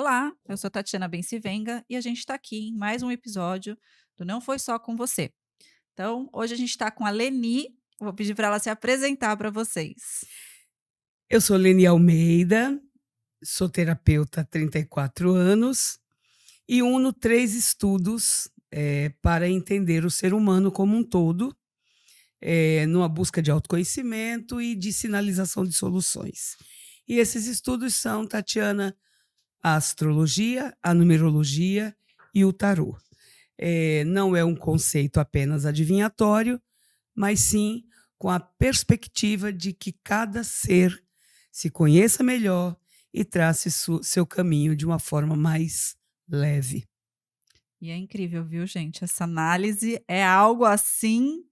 Olá, eu sou Tatiana Bencivenga e a gente está aqui em mais um episódio do Não Foi Só Com Você. Então, hoje a gente está com a Leni, vou pedir para ela se apresentar para vocês. Eu sou Leni Almeida, sou terapeuta há 34 anos e uno 3 estudos, para entender o ser humano como um todo, numa busca de autoconhecimento e de sinalização de soluções. E esses estudos são, Tatiana, a astrologia, a numerologia e o tarô. Não é um conceito apenas adivinhatório, mas sim com a perspectiva de que cada ser se conheça melhor e trace seu caminho de uma forma mais leve. E é incrível, viu, gente? Essa análise é algo assim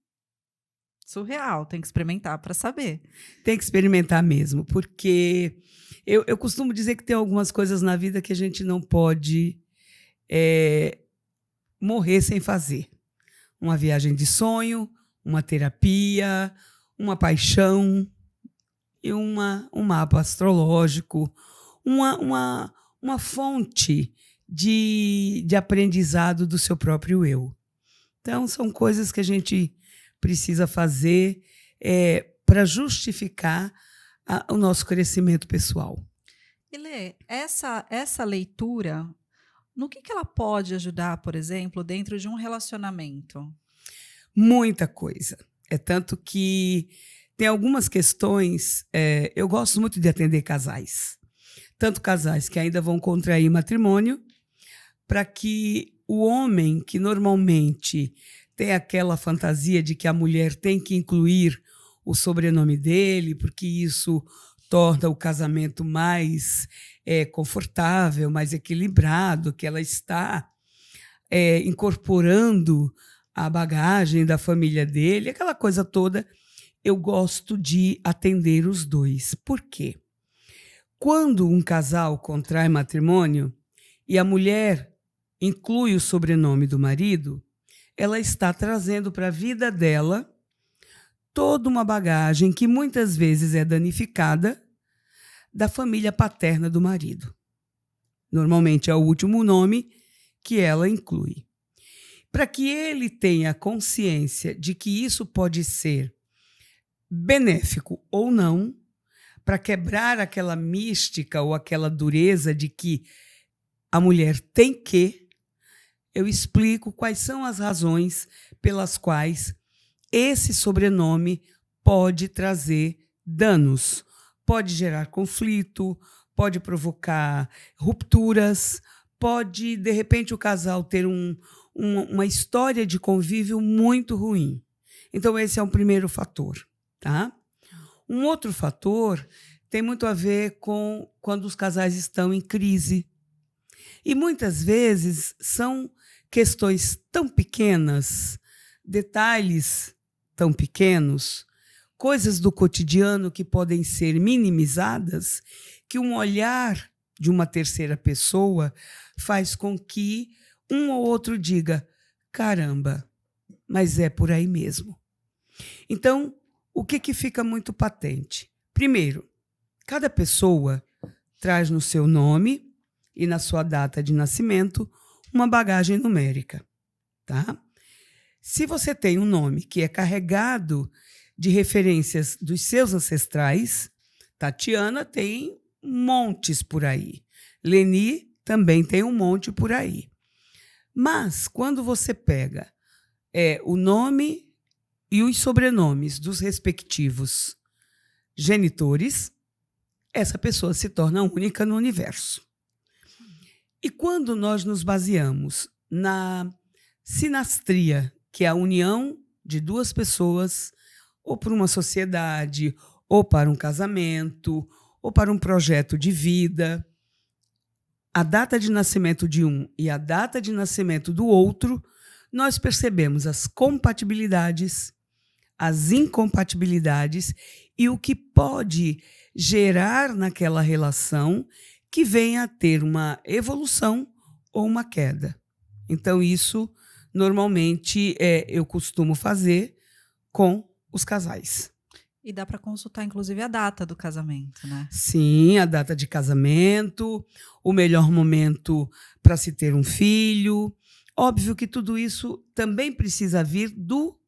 surreal, tem que experimentar para saber. Tem que experimentar mesmo, porque eu costumo dizer que tem algumas coisas na vida que a gente não pode eh, morrer sem fazer. Uma viagem de sonho, uma terapia, uma paixão e um mapa astrológico, uma fonte de aprendizado do seu próprio eu. Então, são coisas que a gente precisa fazer para justificar o nosso crescimento pessoal. E Lê, essa leitura, no que ela pode ajudar, por exemplo, dentro de um relacionamento? Muita coisa. É tanto que tem algumas questões. Eu gosto muito de atender casais, tanto casais que ainda vão contrair matrimônio, para que o homem, que normalmente tem aquela fantasia de que a mulher tem que incluir o sobrenome dele, porque isso torna o casamento mais confortável, mais equilibrado, que ela está incorporando a bagagem da família dele, aquela coisa toda. Eu gosto de atender os dois. Por quê? Quando um casal contrai matrimônio e a mulher inclui o sobrenome do marido, ela está trazendo para a vida dela toda uma bagagem que muitas vezes é danificada da família paterna do marido. Normalmente é o último nome que ela inclui. Para que ele tenha consciência de que isso pode ser benéfico ou não, para quebrar aquela mística ou aquela dureza de que a mulher tem que, eu explico quais são as razões pelas quais esse sobrenome pode trazer danos, pode gerar conflito, pode provocar rupturas, pode, de repente, o casal ter uma história de convívio muito ruim. Então, esse é um primeiro fator. Tá? Um outro fator tem muito a ver com quando os casais estão em crise. E muitas vezes são questões tão pequenas, detalhes tão pequenos, coisas do cotidiano que podem ser minimizadas, que um olhar de uma terceira pessoa faz com que um ou outro diga: caramba, mas é por aí mesmo. Então, o que fica muito patente? Primeiro, cada pessoa traz no seu nome e na sua data de nascimento uma bagagem numérica. Tá? Se você tem um nome que é carregado de referências dos seus ancestrais, Tatiana tem montes por aí. Leni também tem um monte por aí. Mas, quando você pega o nome e os sobrenomes dos respectivos genitores, essa pessoa se torna única no universo. E quando nós nos baseamos na sinastria, que é a união de duas pessoas, ou para uma sociedade, ou para um casamento, ou para um projeto de vida, a data de nascimento de um e a data de nascimento do outro, nós percebemos as compatibilidades, as incompatibilidades e o que pode gerar naquela relação que venha a ter uma evolução ou uma queda. Então, isso, normalmente, eu costumo fazer com os casais. E dá para consultar, inclusive, a data do casamento, né? Sim, a data de casamento, o melhor momento para se ter um filho. Óbvio que tudo isso também precisa vir do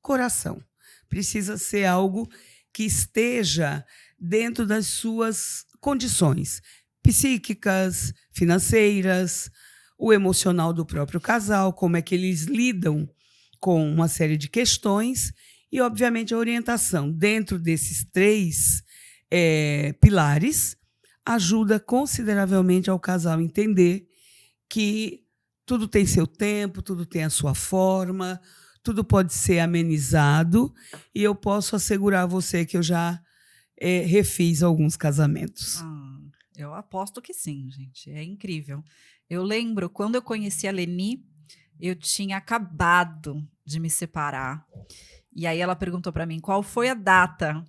coração. Precisa ser algo que esteja dentro das suas condições psíquicas, financeiras, o emocional do próprio casal, como é que eles lidam com uma série de questões e, obviamente, a orientação dentro desses três pilares ajuda consideravelmente ao casal entender que tudo tem seu tempo, tudo tem a sua forma, tudo pode ser amenizado e eu posso assegurar a você que eu já refiz alguns casamentos. Eu aposto que sim, gente. É incrível. Eu lembro, quando eu conheci a Leni, eu tinha acabado de me separar. E aí ela perguntou para mim qual foi a data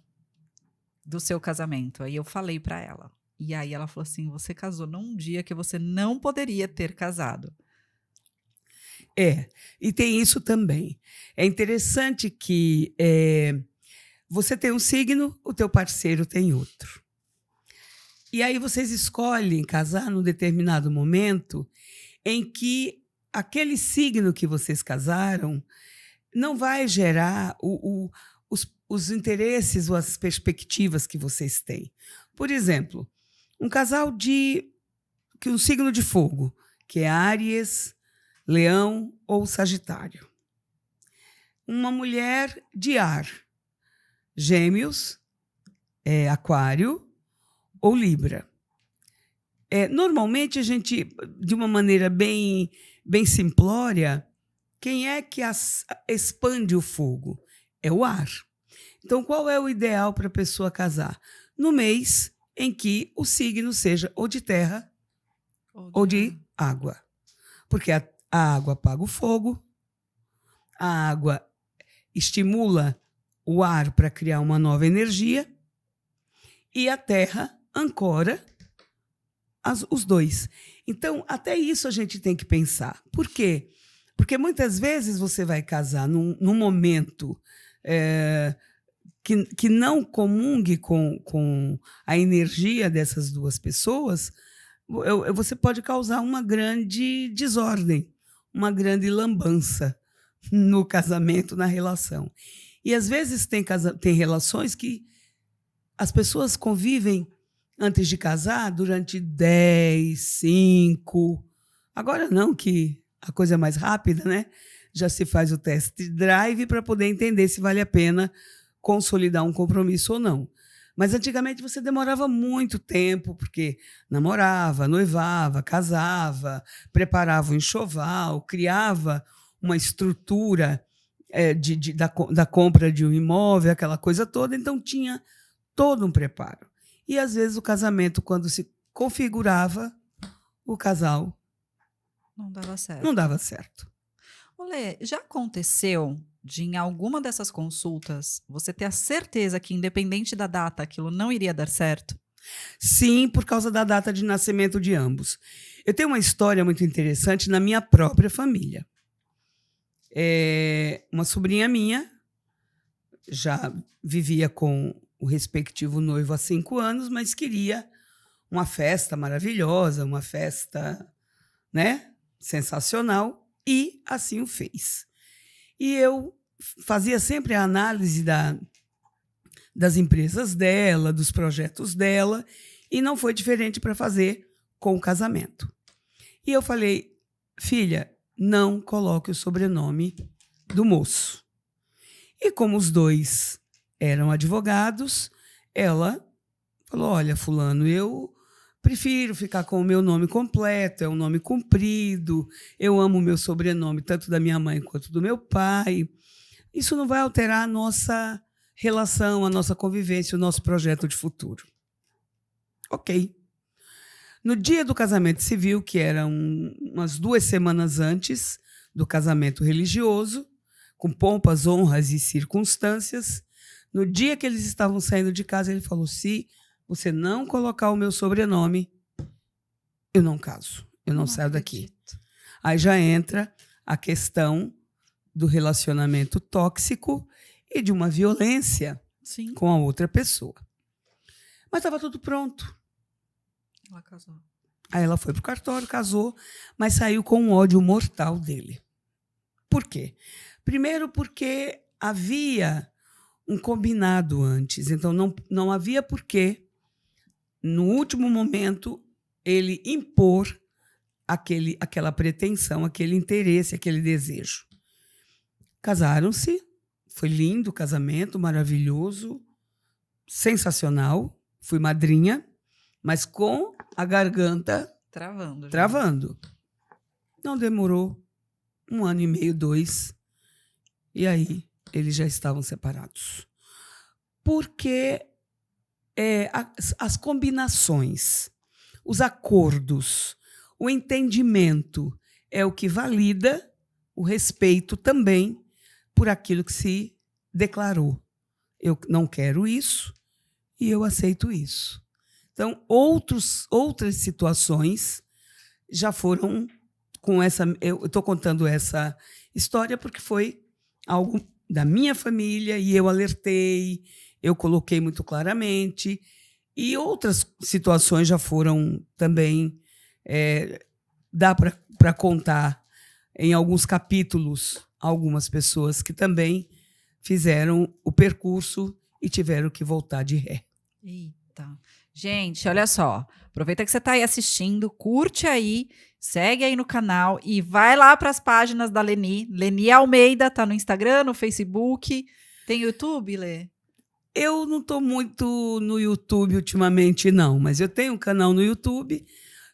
do seu casamento. Aí eu falei para ela. E aí ela falou assim: você casou num dia que você não poderia ter casado. E tem isso também. É interessante que você tem um signo, o teu parceiro tem outro. E aí vocês escolhem casar num determinado momento em que aquele signo que vocês casaram não vai gerar os interesses ou as perspectivas que vocês têm. Por exemplo, um casal um signo de fogo, que é Áries, Leão ou Sagitário. Uma mulher de ar, Gêmeos, Aquário ou Libra. Normalmente, a gente, de uma maneira bem simplória, quem é que expande o fogo? É o ar. Então, qual é o ideal para a pessoa casar? No mês em que o signo seja ou de terra ou de água. Porque a água apaga o fogo, a água estimula o ar para criar uma nova energia e a terra ancora os dois. Então, até isso a gente tem que pensar. Por quê? Porque muitas vezes você vai casar num momento que não comungue com a energia dessas duas pessoas, você pode causar uma grande desordem, uma grande lambança no casamento, na relação. E, às vezes, tem relações que as pessoas convivem antes de casar durante 10, 5. Agora não, que a coisa é mais rápida, né? Já se faz o test drive para poder entender se vale a pena consolidar um compromisso ou não. Mas antigamente você demorava muito tempo, porque namorava, noivava, casava, preparava um enxoval, criava uma estrutura da compra de um imóvel, aquela coisa toda, então tinha todo um preparo. E, às vezes, o casamento, quando se configurava, o casal não dava certo. Não dava certo. Olê, já aconteceu de, em alguma dessas consultas, você ter a certeza que, independente da data, aquilo não iria dar certo? Sim, por causa da data de nascimento de ambos. Eu tenho uma história muito interessante na minha própria família. Uma sobrinha minha já vivia com o respectivo noivo há 5 anos, mas queria uma festa maravilhosa, uma festa, né, sensacional, e assim o fez. E eu fazia sempre a análise das empresas dela, dos projetos dela, e não foi diferente para fazer com o casamento. E eu falei: filha, não coloque o sobrenome do moço. E como os dois eram advogados, ela falou: olha, fulano, eu prefiro ficar com o meu nome completo, é um nome comprido, eu amo o meu sobrenome, tanto da minha mãe quanto do meu pai. Isso não vai alterar a nossa relação, a nossa convivência, o nosso projeto de futuro. Ok. No dia do casamento civil, que era umas 2 semanas antes do casamento religioso, com pompas, honras e circunstâncias, no dia que eles estavam saindo de casa, ele falou: se você não colocar o meu sobrenome, eu não caso, eu não saio daqui. Aí já entra a questão do relacionamento tóxico e de uma violência Sim. com a outra pessoa. Mas estava tudo pronto. Ela casou. Aí ela foi para o cartório, casou, mas saiu com um ódio mortal dele. Por quê? Primeiro porque havia um combinado antes, então não havia porquê, no último momento, ele impor aquela pretensão, aquele interesse, aquele desejo. Casaram-se, foi lindo o casamento, maravilhoso, sensacional. Fui madrinha, mas com a garganta Travando. Já. travando. Não demorou 1 ano e meio, 2, e aí eles já estavam separados. Porque as combinações, os acordos, o entendimento é o que valida o respeito também por aquilo que se declarou. Eu não quero isso e eu aceito isso. Então, outras situações já foram com essa... Eu estou contando essa história porque foi algo da minha família e eu alertei, eu coloquei muito claramente, e outras situações já foram também... dá para contar em alguns capítulos algumas pessoas que também fizeram o percurso e tiveram que voltar de ré. Eita. Gente, olha só. Aproveita que você está aí assistindo, curte aí, segue aí no canal e vai lá para as páginas da Leni. Leni Almeida, tá no Instagram, no Facebook. Tem YouTube, Lê? Eu não estou muito no YouTube ultimamente, não, mas eu tenho um canal no YouTube,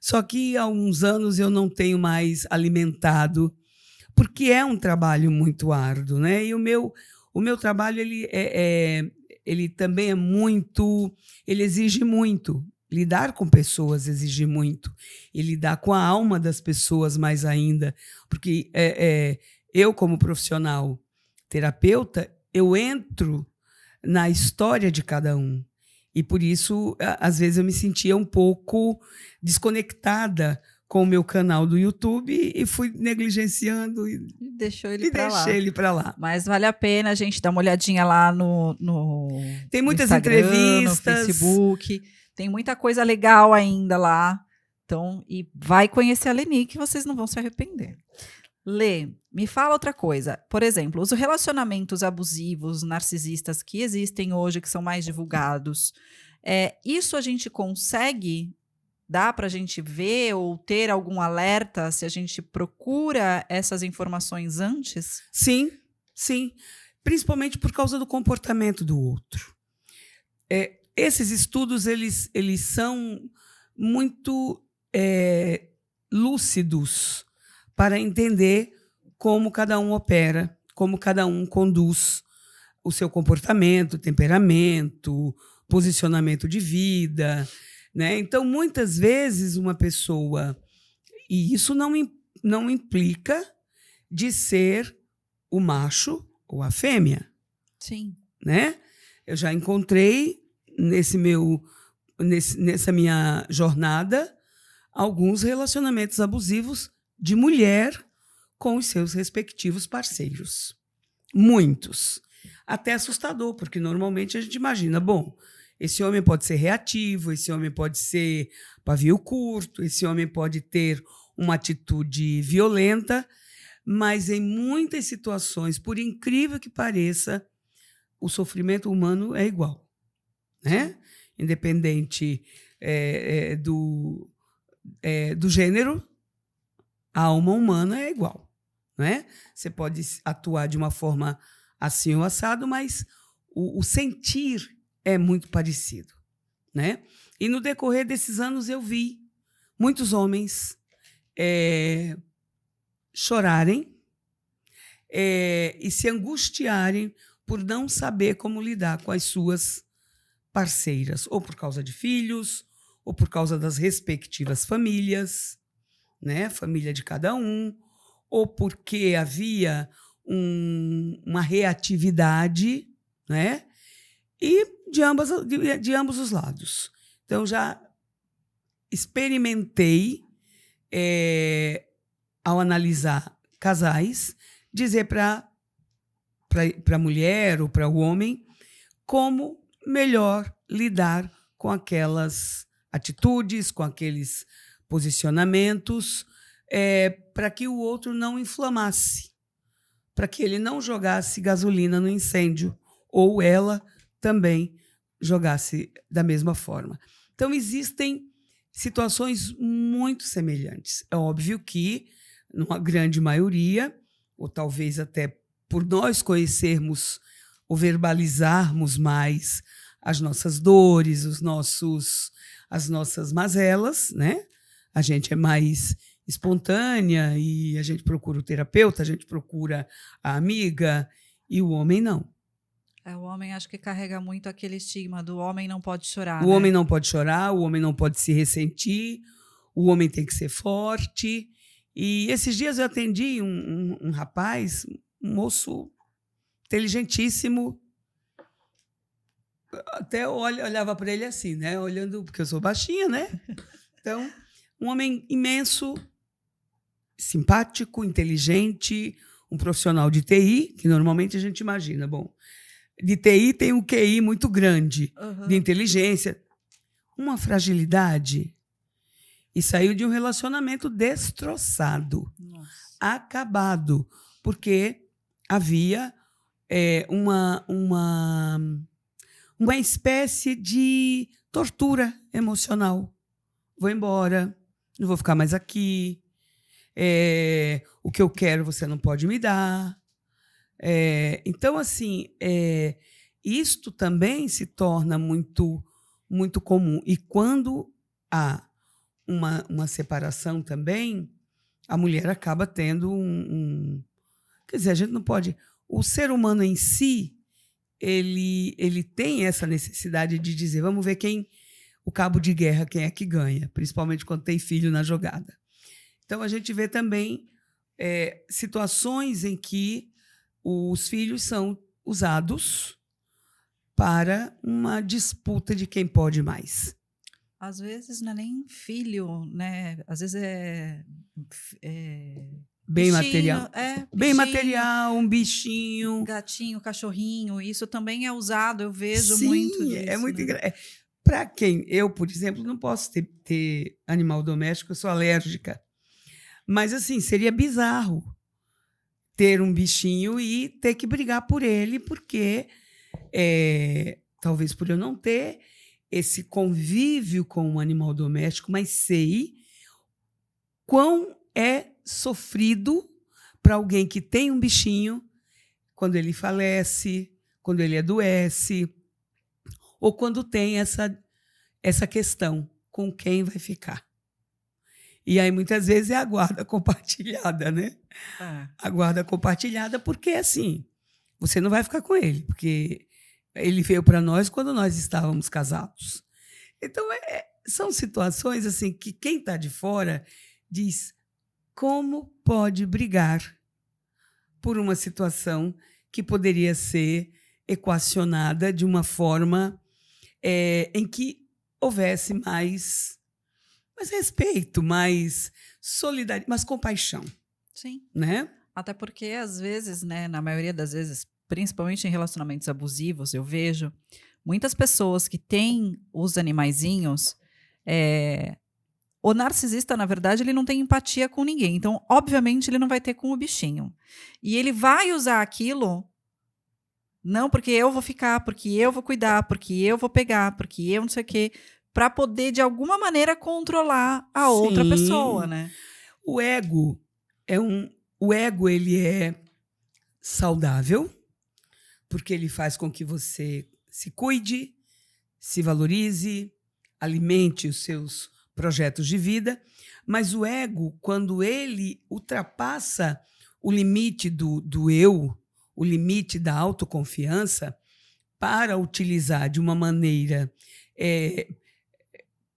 só que há uns anos eu não tenho mais alimentado, porque é um trabalho muito árduo, né? E o meu trabalho ele também é muito, ele exige muito. Lidar com pessoas exige muito. E lidar com a alma das pessoas mais ainda. Porque eu, como profissional terapeuta, eu entro na história de cada um. E, por isso, às vezes, eu me sentia um pouco desconectada com o meu canal do YouTube e fui negligenciando e deixou ele para lá. deixei ele para lá. Mas vale a pena a gente dar uma olhadinha lá no Tem muitas Instagram, entrevistas, no Facebook. Tem muita coisa legal ainda lá. Então, e vai conhecer a Leni, que vocês não vão se arrepender. Lê, me fala outra coisa. Por exemplo, os relacionamentos abusivos, narcisistas que existem hoje, que são mais divulgados, isso a gente consegue... Dá para a gente ver ou ter algum alerta se a gente procura essas informações antes? Sim, sim. Principalmente por causa do comportamento do outro. Esses estudos eles são muito lúcidos para entender como cada um opera, como cada um conduz o seu comportamento, temperamento, posicionamento de vida, né? Então, muitas vezes, uma pessoa... E isso não implica de ser o macho ou a fêmea. Sim. Né? Eu já encontrei, nessa minha jornada, alguns relacionamentos abusivos de mulher com os seus respectivos parceiros. Muitos. Até assustador, porque normalmente a gente imagina, bom... Esse homem pode ser reativo, esse homem pode ser pavio curto, esse homem pode ter uma atitude violenta, mas em muitas situações, por incrível que pareça, o sofrimento humano é igual, né? Independente do gênero, a alma humana é igual, né? Você pode atuar de uma forma assim ou assado, mas o sentir é muito parecido, né? E no decorrer desses anos eu vi muitos homens chorarem e se angustiarem por não saber como lidar com as suas parceiras, ou por causa de filhos, ou por causa das respectivas famílias, né? Família de cada um, ou porque havia uma reatividade, né? E de ambos os lados. Então, já experimentei, ao analisar casais, dizer para a mulher ou para o homem como melhor lidar com aquelas atitudes, com aqueles posicionamentos, para que o outro não inflamasse, para que ele não jogasse gasolina no incêndio, ou ela também jogasse da mesma forma. Então, existem situações muito semelhantes. É óbvio que, numa grande maioria, ou talvez até por nós conhecermos ou verbalizarmos mais as nossas dores, as nossas mazelas, né? A gente é mais espontânea e a gente procura o terapeuta, a gente procura a amiga, e o homem não. O homem acho que carrega muito aquele estigma do homem não pode chorar, O né? homem não pode chorar, o homem não pode se ressentir, o homem tem que ser forte. E esses dias eu atendi um rapaz, um moço inteligentíssimo. Até olhava para ele assim, né? Olhando, porque eu sou baixinha, né? Então, um homem imenso, simpático, inteligente, um profissional de TI, que normalmente a gente imagina, bom, de TI tem um QI muito grande, de inteligência, uma fragilidade, e saiu de um relacionamento destroçado, acabado, porque havia uma espécie de tortura emocional. Vou embora, não vou ficar mais aqui, o que eu quero você não pode me dar. Então, assim, isto também se torna muito, muito comum. E quando há uma separação também, a mulher acaba tendo Quer dizer, a gente não pode... O ser humano em si, ele tem essa necessidade de dizer, vamos ver o cabo de guerra, quem é que ganha, principalmente quando tem filho na jogada. Então, a gente vê também situações em que os filhos são usados para uma disputa de quem pode mais. Às vezes não é nem filho, né? Às vezes Bem bichinho, material. Bem bichinho, material, um bichinho. gatinho, cachorrinho. Isso também é usado, eu vejo Sim, muito disso. É muito né? Para quem? Eu, por exemplo, não posso ter animal doméstico, eu sou alérgica. Mas, assim, seria bizarro ter um bichinho e ter que brigar por ele, porque talvez por eu não ter esse convívio com um animal doméstico, mas sei quão é sofrido para alguém que tem um bichinho quando ele falece, quando ele adoece, ou quando tem essa questão com quem vai ficar. E aí, muitas vezes, é a guarda compartilhada, né? A guarda compartilhada, porque, assim, você não vai ficar com ele, porque ele veio para nós quando nós estávamos casados. Então, são situações assim que quem está de fora diz como pode brigar por uma situação que poderia ser equacionada de uma forma em que houvesse mais respeito, mais solidariedade, mais compaixão. Sim. Né? Até porque, às vezes, né, na maioria das vezes, principalmente em relacionamentos abusivos, eu vejo muitas pessoas que têm os animaizinhos. O narcisista, na verdade, ele não tem empatia com ninguém. Então, obviamente, ele não vai ter com o bichinho. E ele vai usar aquilo, não porque eu vou ficar, porque eu vou cuidar, porque eu vou pegar, porque eu não sei o quê, para poder, de alguma maneira, controlar a outra pessoa, né? O ego ele é saudável, porque ele faz com que você se cuide, se valorize, alimente os seus projetos de vida, mas o ego, quando ele ultrapassa o limite do eu, o limite da autoconfiança, para utilizar de uma maneira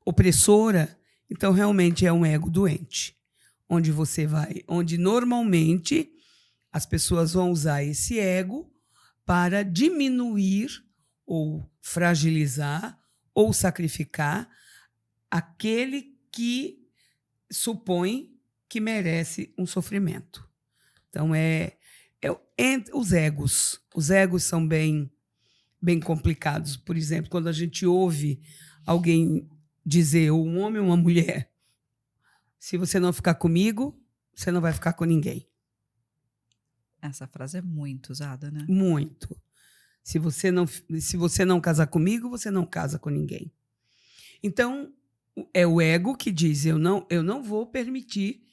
opressora, então realmente é um ego doente, onde normalmente as pessoas vão usar esse ego para diminuir ou fragilizar ou sacrificar aquele que supõe que merece um sofrimento. Então, os egos. Os egos são bem bem complicados. Por exemplo, quando a gente ouve alguém dizer, ou um homem ou uma mulher, se você não ficar comigo, você não vai ficar com ninguém. Essa frase é muito usada, né? Muito. Se você não casar comigo, você não casa com ninguém. Então, é o ego que diz, eu não vou permitir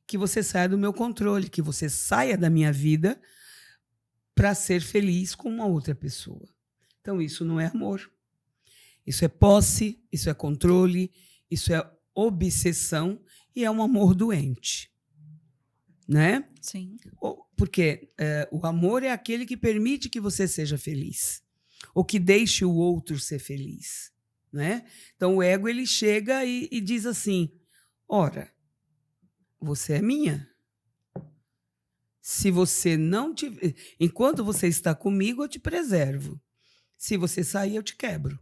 que você saia do meu controle, que você saia da minha vida para ser feliz com uma outra pessoa. Então, isso não é amor. Isso é posse, isso é controle, isso é obsessão e é um amor doente. Né? Sim. Porque o amor é aquele que permite que você seja feliz, ou que deixe o outro ser feliz. Né? Então, o ego ele chega e diz assim, ora, você é minha. Se você não tiver, enquanto você está comigo, eu te preservo. Se você sair, eu te quebro.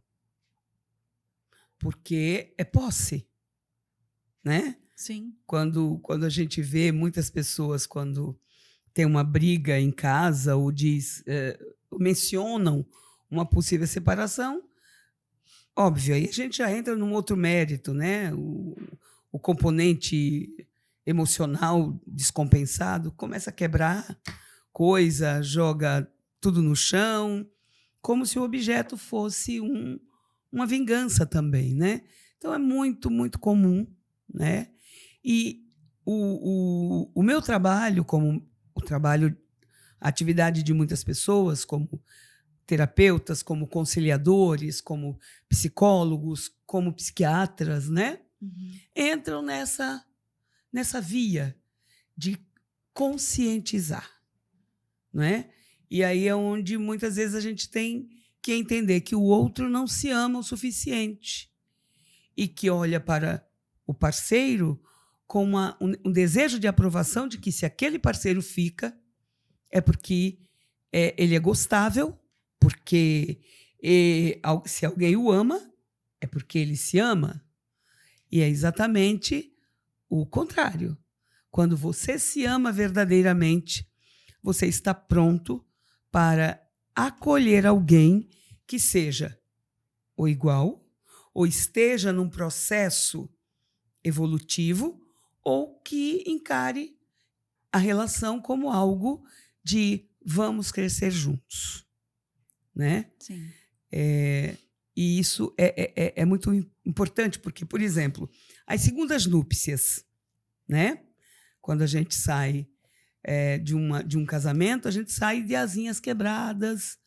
Porque é posse, né? Sim. Quando a gente vê muitas pessoas, quando tem uma briga em casa ou mencionam uma possível separação, óbvio, aí a gente já entra num outro mérito, né? O componente emocional descompensado começa a quebrar coisa, joga tudo no chão, como se o objeto fosse uma vingança também, né? Então é muito, muito comum, né? E o meu trabalho, como a atividade de muitas pessoas, como terapeutas, como conciliadores, como psicólogos, como psiquiatras, né? Uhum. Entram nessa via de conscientizar, não é? E aí é onde muitas vezes a gente tem que entender que o outro não se ama o suficiente e que olha para o parceiro com um desejo de aprovação de que se aquele parceiro fica é porque ele é gostável, porque se alguém o ama, é porque ele se ama. E é exatamente o contrário. Quando você se ama verdadeiramente, você está pronto para acolher alguém que seja ou igual, ou esteja num processo evolutivo, ou que encare a relação como algo de vamos crescer juntos. Né? Sim. E isso é muito importante, porque, por exemplo, as segundas núpcias, né? Quando a gente sai de um casamento, a gente sai de asinhas quebradas,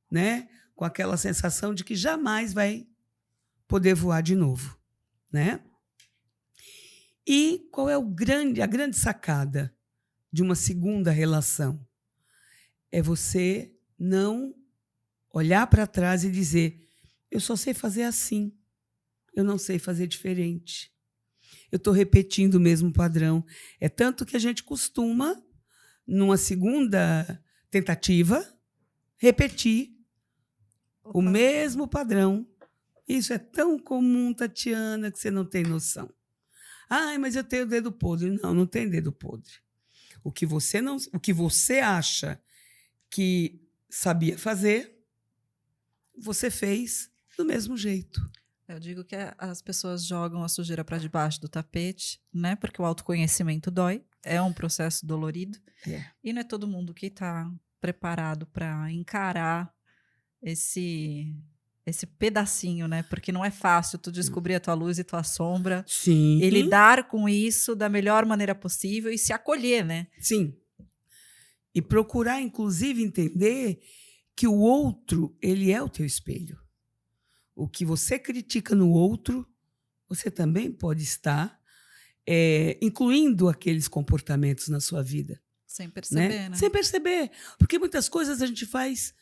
né? Com aquela sensação de que jamais vai poder voar de novo. Né? E qual é a grande sacada de uma segunda relação? É você não olhar para trás e dizer, eu só sei fazer assim, eu não sei fazer diferente. Eu estou repetindo o mesmo padrão. É tanto que a gente costuma, numa segunda tentativa, repetir o mesmo padrão. Isso é tão comum, Tatiana, que você não tem noção. Ai, mas eu tenho dedo podre. Não, não tem dedo podre. O que você acha que sabia fazer, você fez do mesmo jeito. Eu digo que as pessoas jogam a sujeira para debaixo do tapete, né? Porque o autoconhecimento dói, é um processo dolorido. E não é todo mundo que está preparado para encarar esse pedacinho, né? Porque não é fácil tu descobrir a tua luz e tua sombra. Sim. E lidar com isso da melhor maneira possível e se acolher, né? Sim. E procurar, inclusive, entender que o outro, ele é o teu espelho. O que você critica no outro, você também pode estar incluindo aqueles comportamentos na sua vida. Sem perceber, né? Sem perceber. Porque muitas coisas a gente faz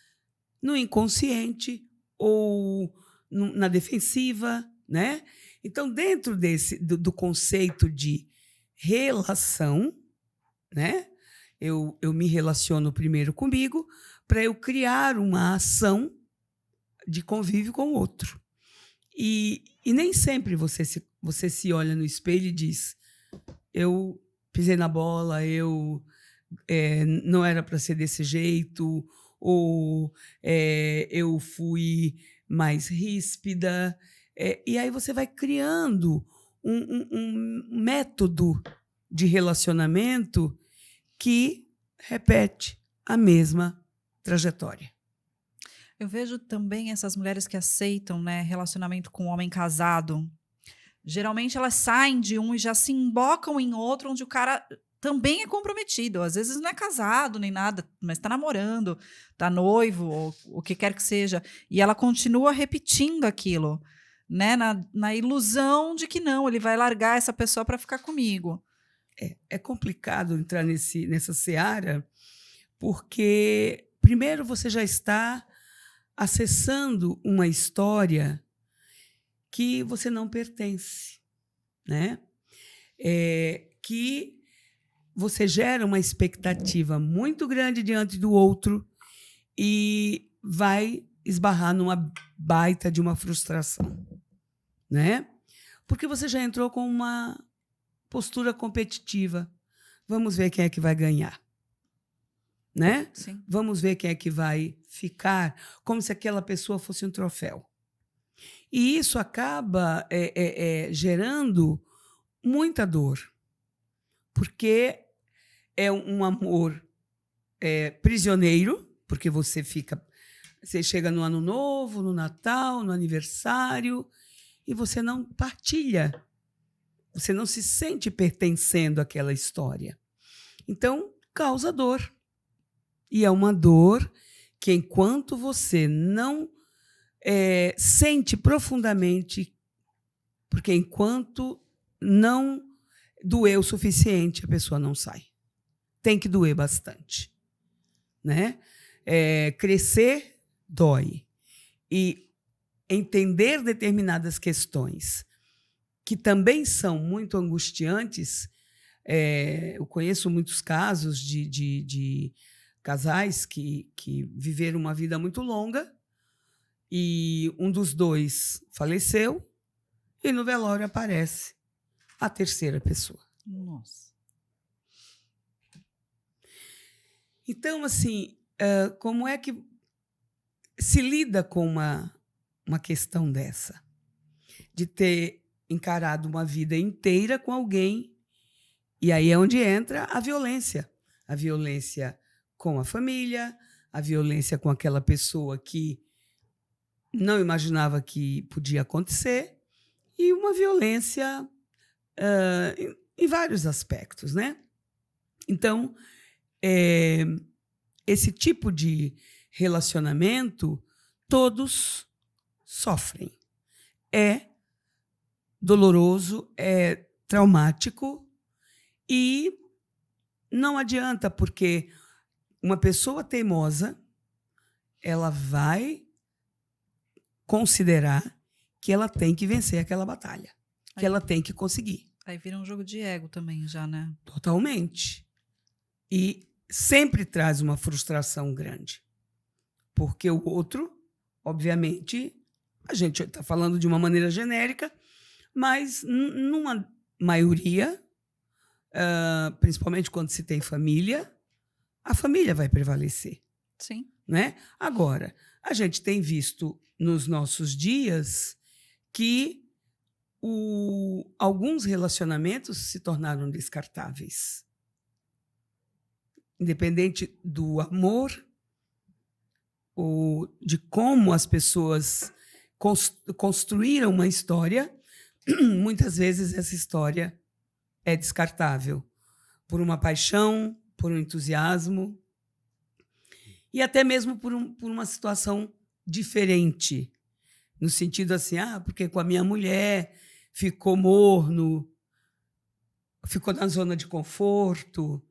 no inconsciente ou na defensiva, né? Então, dentro do conceito de relação, né? Eu me relaciono primeiro comigo para eu criar uma ação de convívio com o outro. E nem sempre você se olha no espelho e diz, eu pisei na bola, eu não era para ser desse jeito, ou eu fui mais ríspida. E aí você vai criando um método de relacionamento que repete a mesma trajetória. Eu vejo também essas mulheres que aceitam, né, relacionamento com um homem casado. Geralmente elas saem de um e já se embocam em outro onde o cara também é comprometido. Às vezes não é casado nem nada, mas está namorando, está noivo, ou o que quer que seja. E ela continua repetindo aquilo, né, na ilusão de que não, ele vai largar essa pessoa para ficar comigo. É complicado entrar nessa seara, porque, primeiro, você já está acessando uma história que você não pertence, né? Que você gera uma expectativa muito grande diante do outro e vai esbarrar numa baita de uma frustração, né? Porque você já entrou com uma postura competitiva. Vamos ver quem é que vai ganhar, né? Sim. Vamos ver quem é que vai ficar, como se aquela pessoa fosse um troféu. E isso acaba gerando muita dor, porque é um amor prisioneiro, porque você chega no Ano Novo, no Natal, no aniversário, e você não partilha, você não se sente pertencendo àquela história. Então, causa dor. E é uma dor que, enquanto você não sente profundamente, porque enquanto não doer o suficiente, a pessoa não sai. Tem que doer bastante, né? Crescer dói. E entender determinadas questões que também são muito angustiantes. Eu conheço muitos casos de casais que viveram uma vida muito longa e um dos dois faleceu e no velório aparece a terceira pessoa. Nossa. Então, assim, como é que se lida com uma questão dessa? De ter encarado uma vida inteira com alguém, e aí é onde entra a violência. A violência com a família, a violência com aquela pessoa que não imaginava que podia acontecer, e uma violência em vários aspectos, né? Então, esse tipo de relacionamento, todos sofrem. É doloroso, é traumático e não adianta, porque uma pessoa teimosa, ela vai considerar que ela tem que vencer aquela batalha, que ela tem que conseguir. Aí vira um jogo de ego também já, né? Totalmente. E sempre traz uma frustração grande. Porque o outro, obviamente, a gente está falando de uma maneira genérica, mas numa maioria, principalmente quando se tem família, a família vai prevalecer. Sim. Né? Agora, a gente tem visto nos nossos dias que alguns relacionamentos se tornaram descartáveis. Independente do amor ou de como as pessoas construíram uma história, muitas vezes essa história é descartável por uma paixão, por um entusiasmo e até mesmo por uma situação diferente, no sentido assim, porque com a minha mulher ficou morno, ficou na zona de conforto.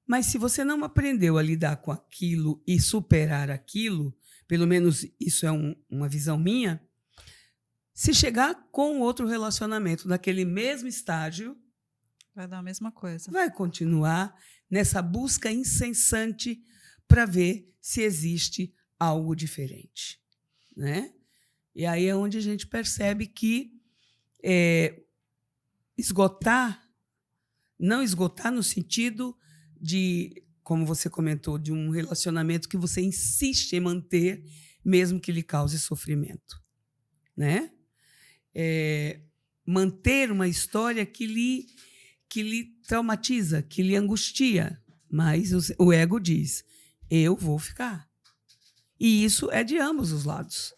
Mas se você não aprendeu a lidar com aquilo e superar aquilo, pelo menos isso é uma visão minha, se chegar com outro relacionamento naquele mesmo estágio, vai dar a mesma coisa. Vai continuar nessa busca incessante para ver se existe algo diferente, né? E aí é onde a gente percebe que não esgotar no sentido de como você comentou, de um relacionamento que você insiste em manter, mesmo que lhe cause sofrimento, né? Manter uma história que lhe traumatiza, que lhe angustia, mas o ego diz, eu vou ficar. E isso é de ambos os lados,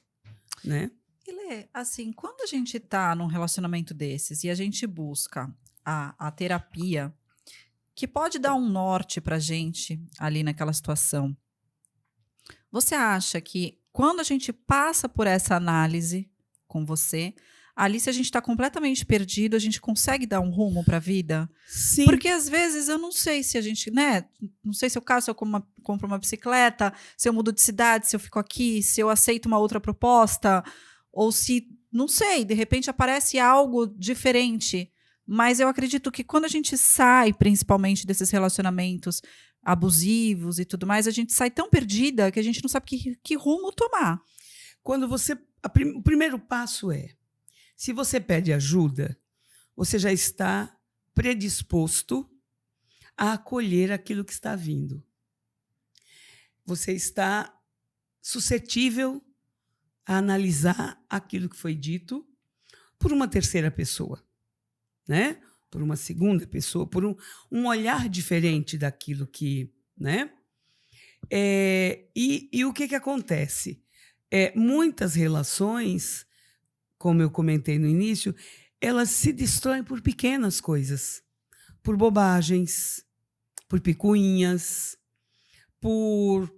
né? E Lê, assim, quando a gente está num relacionamento desses e a gente busca a terapia, que pode dar um norte pra gente ali naquela situação, você acha que quando a gente passa por essa análise com você, ali se a gente está completamente perdido, a gente consegue dar um rumo para a vida? Sim. Porque às vezes eu não sei se a gente, né? Não sei se eu caso, se eu compro uma bicicleta, se eu mudo de cidade, se eu fico aqui, se eu aceito uma outra proposta, ou se, não sei, de repente aparece algo diferente. Mas eu acredito que quando a gente sai, principalmente desses relacionamentos abusivos e tudo mais, a gente sai tão perdida que a gente não sabe que rumo tomar. Quando o primeiro passo é, se você pede ajuda, você já está predisposto a acolher aquilo que está vindo. Você está suscetível a analisar aquilo que foi dito por uma terceira pessoa, né? Por uma segunda pessoa, por um olhar diferente daquilo que, né? E o que acontece? Muitas relações, como eu comentei no início, elas se destroem por pequenas coisas, por bobagens, por picuinhas, por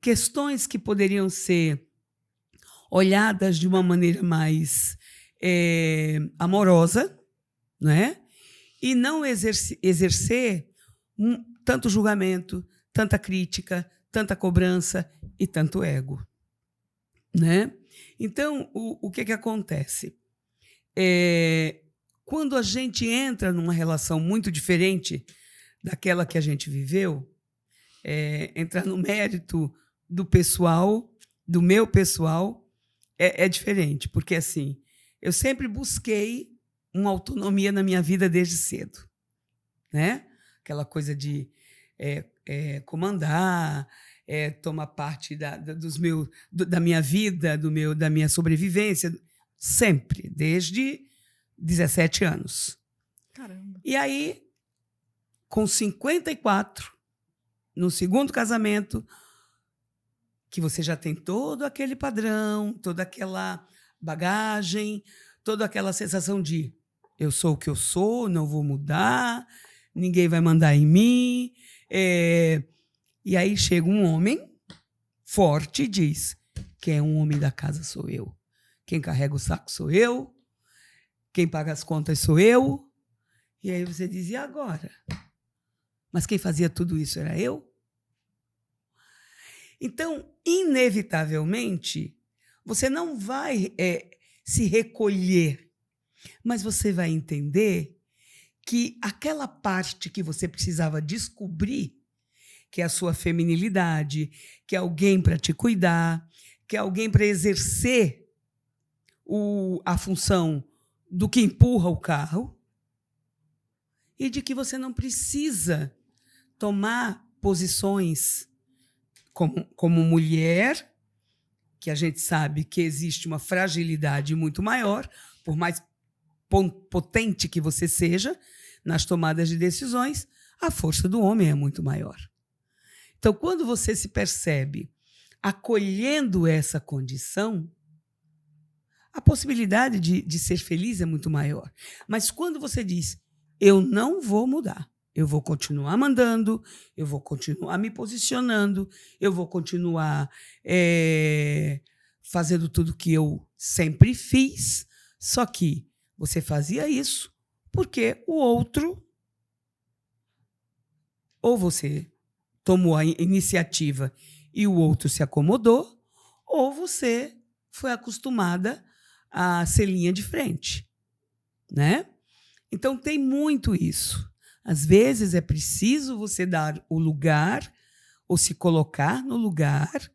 questões que poderiam ser olhadas de uma maneira mais amorosa, né? E não exercer tanto julgamento, tanta crítica, tanta cobrança e tanto ego, né? Então, o que acontece? Quando a gente entra numa relação muito diferente daquela que a gente viveu, entrar no mérito do pessoal, do meu pessoal, é diferente, porque assim, eu sempre busquei uma autonomia na minha vida desde cedo, né? Aquela coisa de comandar, tomar parte da minha vida, da minha sobrevivência, sempre, desde 17 anos. Caramba. E aí, com 54, no segundo casamento, que você já tem todo aquele padrão, toda aquela bagagem, toda aquela sensação de eu sou o que eu sou, não vou mudar, ninguém vai mandar em mim. E aí chega um homem forte e diz, quem é um homem da casa sou eu. Quem carrega o saco sou eu. Quem paga as contas sou eu. E aí você diz, e agora? Mas quem fazia tudo isso era eu? Então, inevitavelmente, você não vai se recolher, mas você vai entender que aquela parte que você precisava descobrir, que é a sua feminilidade, que é alguém para te cuidar, que é alguém para exercer a função do que empurra o carro, e de que você não precisa tomar posições como mulher, que a gente sabe que existe uma fragilidade muito maior, por mais potente que você seja nas tomadas de decisões, a força do homem é muito maior. Então, quando você se percebe acolhendo essa condição, a possibilidade de ser feliz é muito maior. Mas quando você diz, eu não vou mudar, eu vou continuar mandando, eu vou continuar me posicionando, eu vou continuar fazendo tudo que eu sempre fiz, só que você fazia isso porque o outro, ou você tomou a iniciativa e o outro se acomodou, ou você foi acostumada a ser linha de frente, né? Então tem muito isso. Às vezes é preciso você dar o lugar ou se colocar no lugar,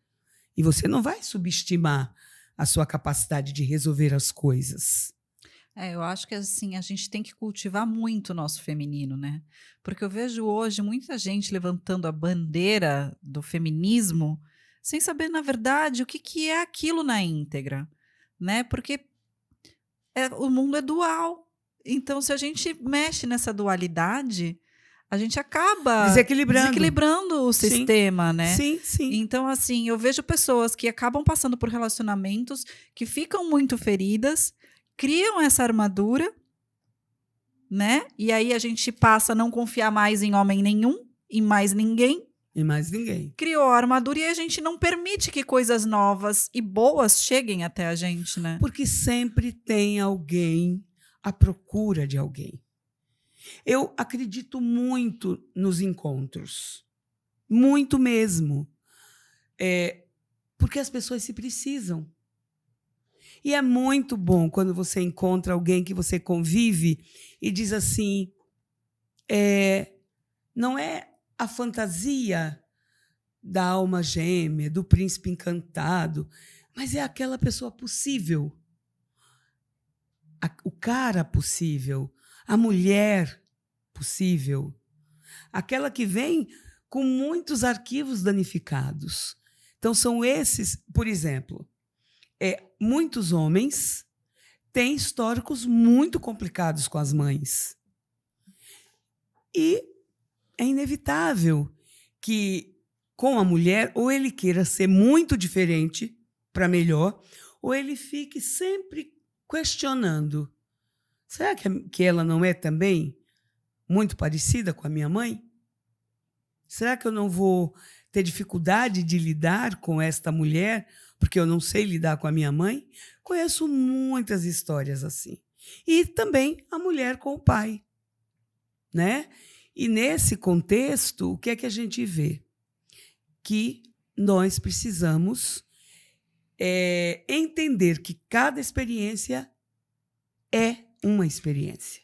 e você não vai subestimar a sua capacidade de resolver as coisas. Eu acho que assim, a gente tem que cultivar muito o nosso feminino, né? Porque eu vejo hoje muita gente levantando a bandeira do feminismo sem saber, na verdade, o que, que é aquilo na íntegra, né? Porque o mundo é dual. Então, se a gente mexe nessa dualidade, a gente acaba Desequilibrando. desequilibrando o Sim, sistema, né? sim, sim. Então, assim, eu vejo pessoas que acabam passando por relacionamentos que ficam muito feridas, criam essa armadura, né? E aí a gente passa a não confiar mais em homem nenhum, em mais ninguém. E mais ninguém. Criou a armadura e a gente não permite que coisas novas e boas cheguem até a gente, né? Porque sempre tem alguém à procura de alguém. Eu acredito muito nos encontros. Muito mesmo. Porque as pessoas se precisam. E é muito bom quando você encontra alguém que você convive e diz assim: não é a fantasia da alma gêmea, do príncipe encantado, mas é aquela pessoa possível. O cara possível, a mulher possível, aquela que vem com muitos arquivos danificados. Então, são esses, por exemplo, muitos homens têm históricos muito complicados com as mães. E é inevitável que, com a mulher, ou ele queira ser muito diferente para melhor, ou ele fique sempre questionando: será que ela não é também muito parecida com a minha mãe? Será que eu não vou ter dificuldade de lidar com esta mulher porque eu não sei lidar com a minha mãe? Conheço muitas histórias assim. E também a mulher com o pai, né? E nesse contexto, o que é que a gente vê? Que nós precisamos entender que cada experiência é uma experiência.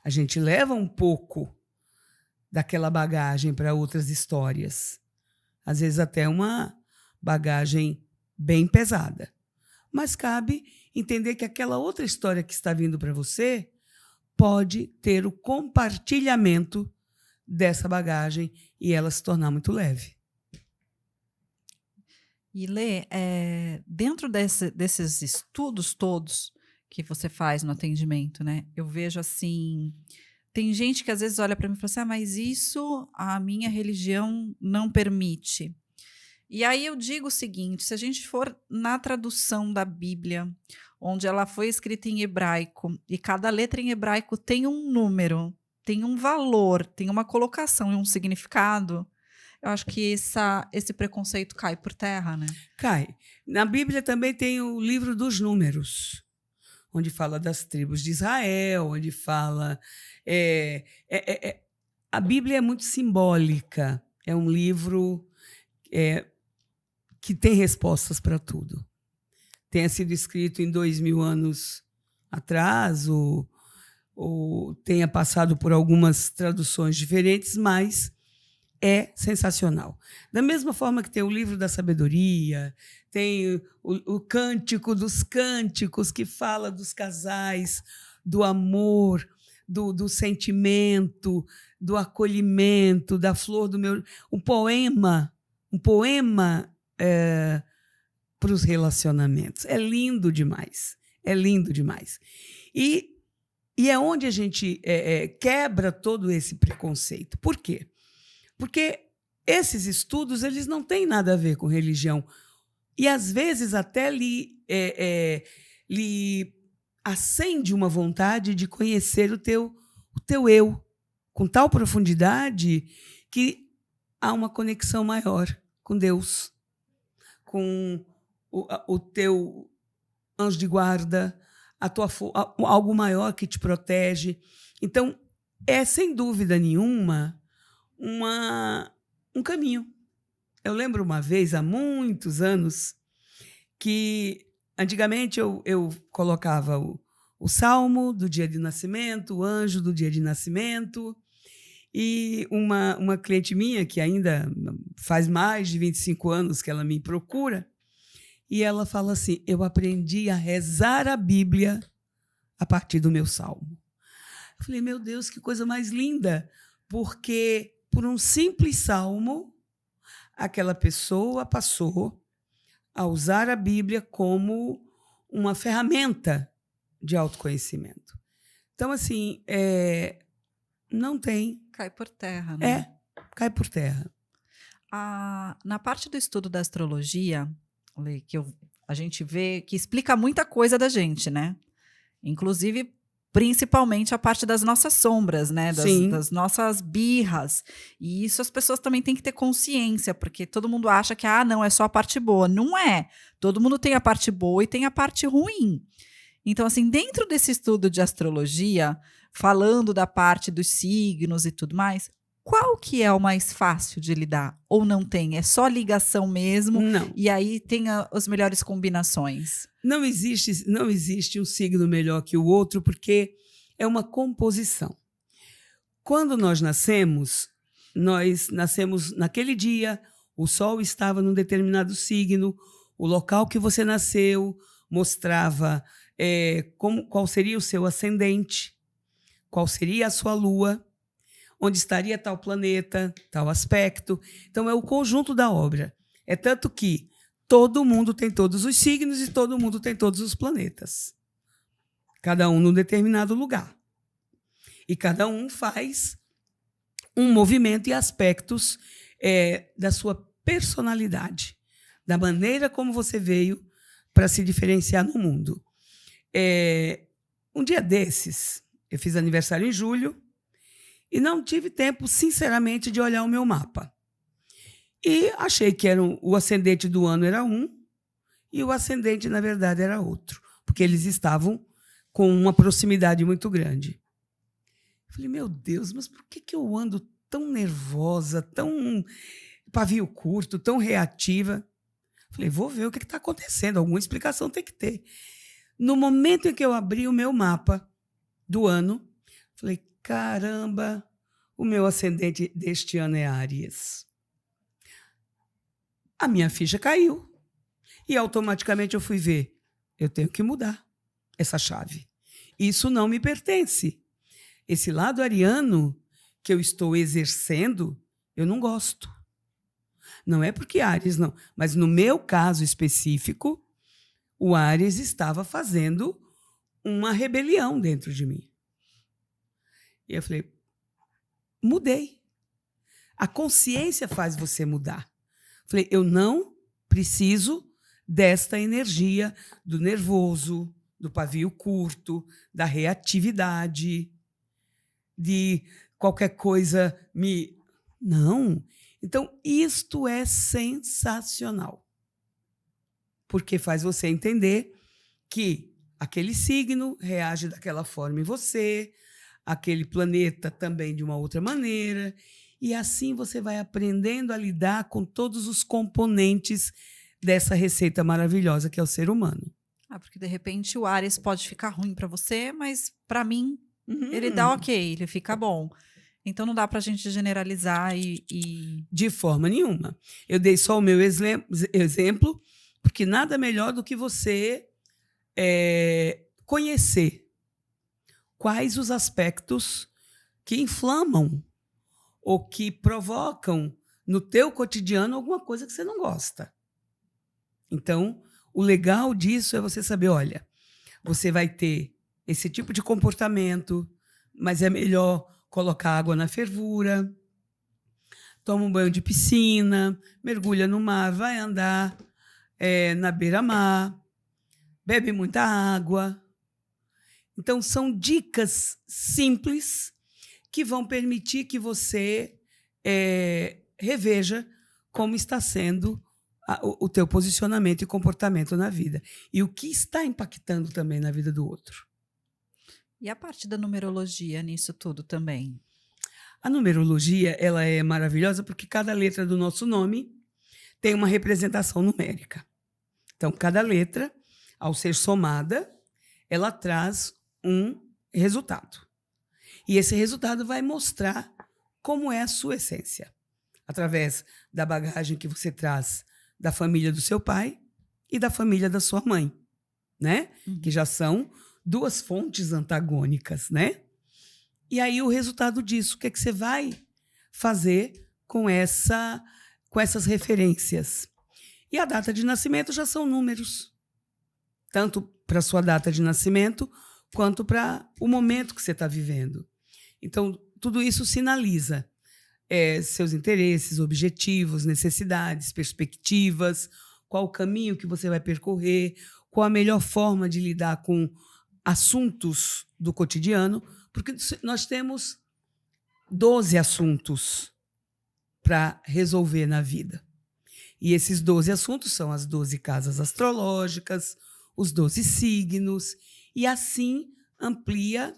A gente leva um pouco daquela bagagem para outras histórias. Às vezes até uma bagagem bem pesada. Mas cabe entender que aquela outra história que está vindo para você pode ter o compartilhamento dessa bagagem e ela se tornar muito leve. E Lê, dentro desses estudos todos que você faz no atendimento, né? Eu vejo assim, tem gente que às vezes olha para mim e fala assim: mas isso a minha religião não permite. E aí eu digo o seguinte: se a gente for na tradução da Bíblia, onde ela foi escrita em hebraico, e cada letra em hebraico tem um número, tem um valor, tem uma colocação e um significado, eu acho que esse preconceito cai por terra, né? Cai. Na Bíblia também tem o livro dos números, onde fala das tribos de Israel, onde fala... a Bíblia é muito simbólica. É um livro que tem respostas para tudo. Tenha sido escrito em 2000 anos atrás, ou tenha passado por algumas traduções diferentes, mas é sensacional. Da mesma forma que tem o livro da sabedoria, tem o Cântico dos Cânticos, que fala dos casais, do amor, do sentimento, do acolhimento, da flor do meu... Um poema para os relacionamentos. É lindo demais. É lindo demais. E é onde a gente quebra todo esse preconceito. Por quê? Porque esses estudos eles não têm nada a ver com religião. E, às vezes, até lhe acende uma vontade de conhecer o teu eu com tal profundidade que há uma conexão maior com Deus, com o teu anjo de guarda, algo maior que te protege. Então, sem dúvida nenhuma, um caminho. Eu lembro uma vez, há muitos anos, que antigamente eu colocava o salmo do dia de nascimento, o anjo do dia de nascimento, e uma cliente minha, que ainda faz mais de 25 anos que ela me procura, e ela fala assim: eu aprendi a rezar a Bíblia a partir do meu salmo. Eu falei, meu Deus, que coisa mais linda, porque por um simples salmo, aquela pessoa passou a usar a Bíblia como uma ferramenta de autoconhecimento. Então, assim, não tem. Cai por terra, né? Cai por terra. Na parte do estudo da astrologia, Lê, a gente vê que explica muita coisa da gente, né? Inclusive, principalmente a parte das nossas sombras, né? Sim. Das nossas birras. E isso as pessoas também têm que ter consciência, porque todo mundo acha que, não, é só a parte boa. Não é. Todo mundo tem a parte boa e tem a parte ruim. Então, assim, dentro desse estudo de astrologia, falando da parte dos signos e tudo mais, qual que é o mais fácil de lidar? Ou não tem? É só ligação mesmo? Não. E aí tem as melhores combinações? Não existe um signo melhor que o outro, porque é uma composição. Quando nós nascemos naquele dia, o sol estava num determinado signo, o local que você nasceu mostrava qual seria o seu ascendente, qual seria a sua lua, onde estaria tal planeta, tal aspecto. Então, é o conjunto da obra. É tanto que todo mundo tem todos os signos e todo mundo tem todos os planetas. Cada um num determinado lugar. E cada um faz um movimento e aspectos da sua personalidade, da maneira como você veio para se diferenciar no mundo. Um dia desses, eu fiz aniversário em julho, e não tive tempo, sinceramente, de olhar o meu mapa. E achei que o ascendente do ano era um e o ascendente, na verdade, era outro, porque eles estavam com uma proximidade muito grande. Falei, meu Deus, mas por que eu ando tão nervosa, tão pavio curto, tão reativa? Falei, vou ver o que está acontecendo, alguma explicação tem que ter. No momento em que eu abri o meu mapa do ano, falei, caramba, o meu ascendente deste ano é Áries. A minha ficha caiu. E automaticamente eu fui ver. Eu tenho que mudar essa chave. Isso não me pertence. Esse lado ariano que eu estou exercendo, eu não gosto. Não é porque Áries não, mas no meu caso específico, o Áries estava fazendo uma rebelião dentro de mim. E eu falei, mudei. A consciência faz você mudar. Falei, eu não preciso desta energia do nervoso, do pavio curto, da reatividade, de qualquer coisa me... Não. Então, isto é sensacional. Porque faz você entender que aquele signo reage daquela forma em você, aquele planeta também de uma outra maneira, e assim você vai aprendendo a lidar com todos os componentes dessa receita maravilhosa que é o ser humano. Porque de repente o Áries pode ficar ruim para você, mas para mim ele dá ok, ele fica bom. Então não dá para a gente generalizar e... De forma nenhuma. Eu dei só o meu exemplo, porque nada melhor do que você conhecer quais os aspectos que inflamam ou que provocam no teu cotidiano alguma coisa que você não gosta. Então, o legal disso é você saber, olha, você vai ter esse tipo de comportamento, mas é melhor colocar água na fervura, toma um banho de piscina, mergulha no mar, vai andar na beira-mar, bebe muita água. Então, são dicas simples que vão permitir que você reveja como está sendo o teu posicionamento e comportamento na vida. E o que está impactando também na vida do outro. E a parte da numerologia nisso tudo também? A numerologia ela é maravilhosa porque cada letra do nosso nome tem uma representação numérica. Então, cada letra, ao ser somada, ela traz um resultado. E esse resultado vai mostrar como é a sua essência, através da bagagem que você traz da família do seu pai e da família da sua mãe, né? Que já são duas fontes antagônicas, né? E aí o resultado disso, o que é que você vai fazer com essas referências? E a data de nascimento já são números, tanto para a sua data de nascimento quanto para o momento que você está vivendo. Então, tudo isso sinaliza seus interesses, objetivos, necessidades, perspectivas, qual o caminho que você vai percorrer, qual a melhor forma de lidar com assuntos do cotidiano, porque nós temos 12 assuntos para resolver na vida. E esses 12 assuntos são as 12 casas astrológicas, os 12 signos, e assim amplia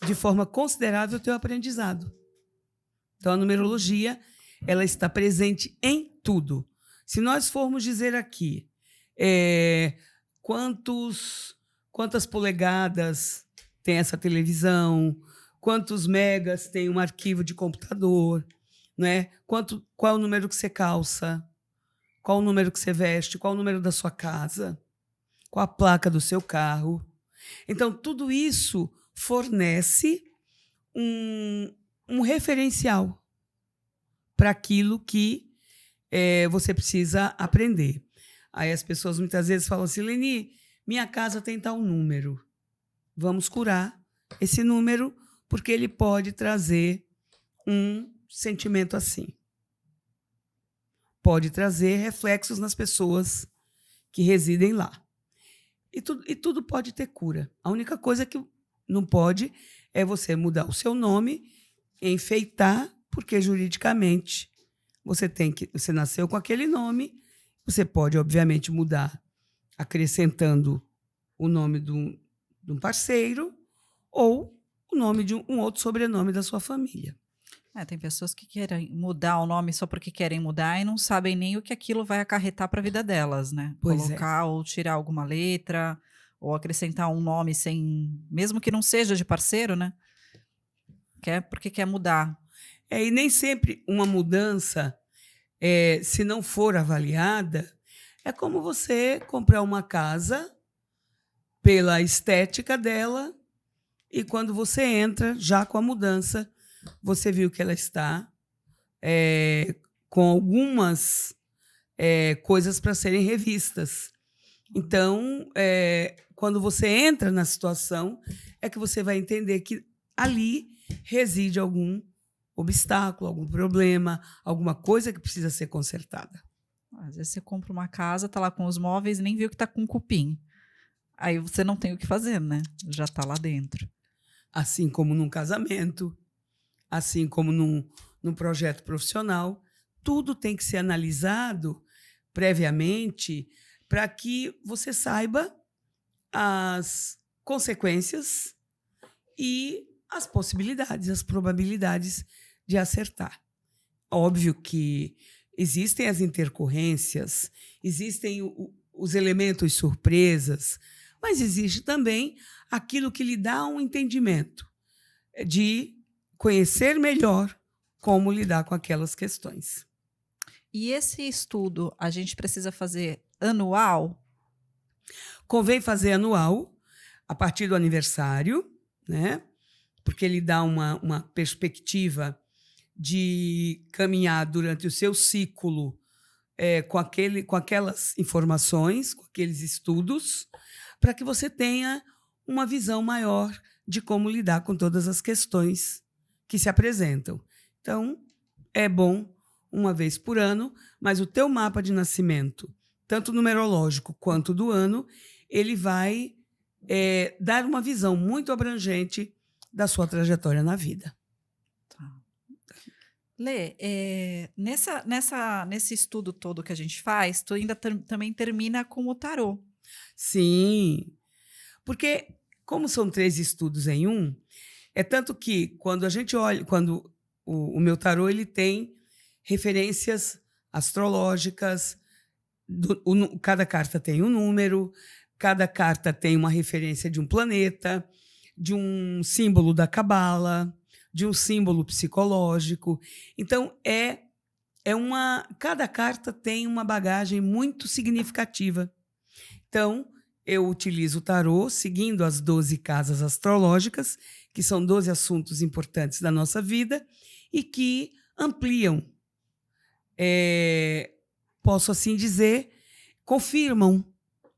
de forma considerável o teu aprendizado. Então, a numerologia, ela está presente em tudo. Se nós formos dizer aqui quantas polegadas tem essa televisão, quantos megas tem um arquivo de computador, né? Qual é o número que você calça, qual o número que você veste, qual o número da sua casa, qual a placa do seu carro. Então, tudo isso fornece um referencial para aquilo que você precisa aprender. Aí as pessoas muitas vezes falam assim, Leni, minha casa tem tal número. Vamos curar esse número, porque ele pode trazer um sentimento assim. Pode trazer reflexos nas pessoas que residem lá. E tudo pode ter cura. A única coisa que não pode é você mudar o seu nome, enfeitar, porque juridicamente você nasceu com aquele nome. Você pode, obviamente, mudar, acrescentando o nome de um parceiro ou o nome de um outro sobrenome da sua família. Tem pessoas que querem mudar o nome só porque querem mudar e não sabem nem o que aquilo vai acarretar para a vida delas, né? Pois Colocar ou tirar alguma letra, ou acrescentar um nome mesmo que não seja de parceiro, né? Porque quer mudar. E nem sempre uma mudança, se não for avaliada, é como você comprar uma casa pela estética dela e quando você entra, já com a mudança, você viu que ela está com algumas coisas para serem revistas. Então, quando você entra na situação, é que você vai entender que ali reside algum obstáculo, algum problema, alguma coisa que precisa ser consertada. Às vezes você compra uma casa, tá lá com os móveis e nem viu que tá com cupim. Aí você não tem o que fazer, né? Já tá lá dentro. Assim como num casamento, assim como num projeto profissional, tudo tem que ser analisado previamente para que você saiba as consequências e as possibilidades, as probabilidades de acertar. Óbvio que existem as intercorrências, existem os elementos surpresas, mas existe também aquilo que lhe dá um entendimento de conhecer melhor como lidar com aquelas questões. E esse estudo a gente precisa fazer anual? Convém fazer anual, a partir do aniversário, né? Porque ele dá uma perspectiva de caminhar durante o seu ciclo com aquelas informações, com aqueles estudos, para que você tenha uma visão maior de como lidar com todas as questões que se apresentam. Então, é bom uma vez por ano, mas o teu mapa de nascimento, tanto numerológico quanto do ano, ele vai dar uma visão muito abrangente da sua trajetória na vida. Tá. Lê, nesse estudo todo que a gente faz, tu ainda também termina com o tarô. Sim, porque como são 3 estudos em um, é tanto que quando a gente olha, quando o meu tarô ele tem referências astrológicas, cada carta tem um número, cada carta tem uma referência de um planeta, de um símbolo da cabala, de um símbolo psicológico. Então, cada carta tem uma bagagem muito significativa. Então, eu utilizo o tarô seguindo as 12 casas astrológicas, que são 12 assuntos importantes da nossa vida e que ampliam, posso assim dizer, confirmam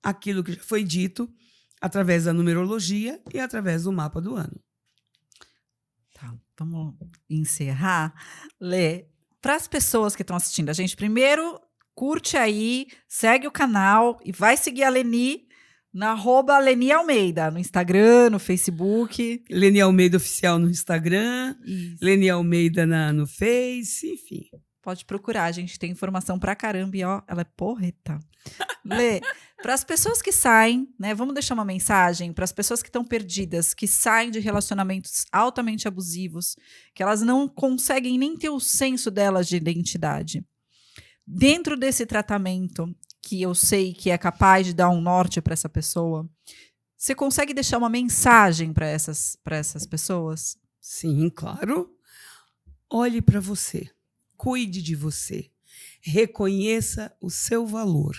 aquilo que já foi dito através da numerologia e através do mapa do ano. Tá, vamos encerrar. Lê, para as pessoas que estão assistindo a gente, primeiro, curte aí, segue o canal e vai seguir a Leni na @LeniAlmeida, no Instagram, no Facebook. Leni Almeida Oficial no Instagram, Isso. Leni Almeida no Face, enfim. Pode procurar, a gente tem informação pra caramba e ó, ela é porreta. Lê, para as pessoas que saem, né, vamos deixar uma mensagem para as pessoas que estão perdidas, que saem de relacionamentos altamente abusivos, que elas não conseguem nem ter o senso delas de identidade. Dentro desse tratamento, que eu sei que é capaz de dar um norte para essa pessoa, você consegue deixar uma mensagem para essas pessoas? Sim, claro. Olhe para você, cuide de você, reconheça o seu valor,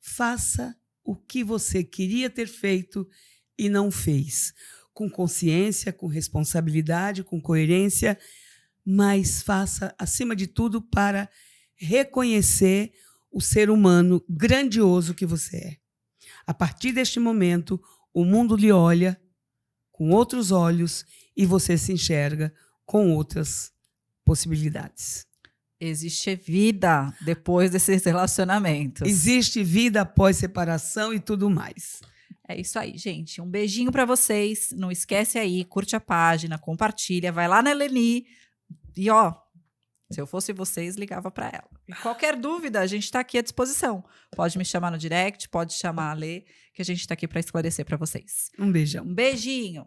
faça o que você queria ter feito e não fez, com consciência, com responsabilidade, com coerência, mas faça, acima de tudo, para reconhecer o ser humano grandioso que você é. A partir deste momento, o mundo lhe olha com outros olhos e você se enxerga com outras possibilidades. Existe vida depois desses relacionamentos. Existe vida após separação e tudo mais. É isso aí, gente. Um beijinho pra vocês. Não esquece aí, curte a página, compartilha, vai lá na Leni e ó, se eu fosse vocês, ligava pra ela. E qualquer dúvida, a gente tá aqui à disposição. Pode me chamar no direct, pode chamar a Lê, que a gente tá aqui pra esclarecer pra vocês. Um beijão. Um beijinho.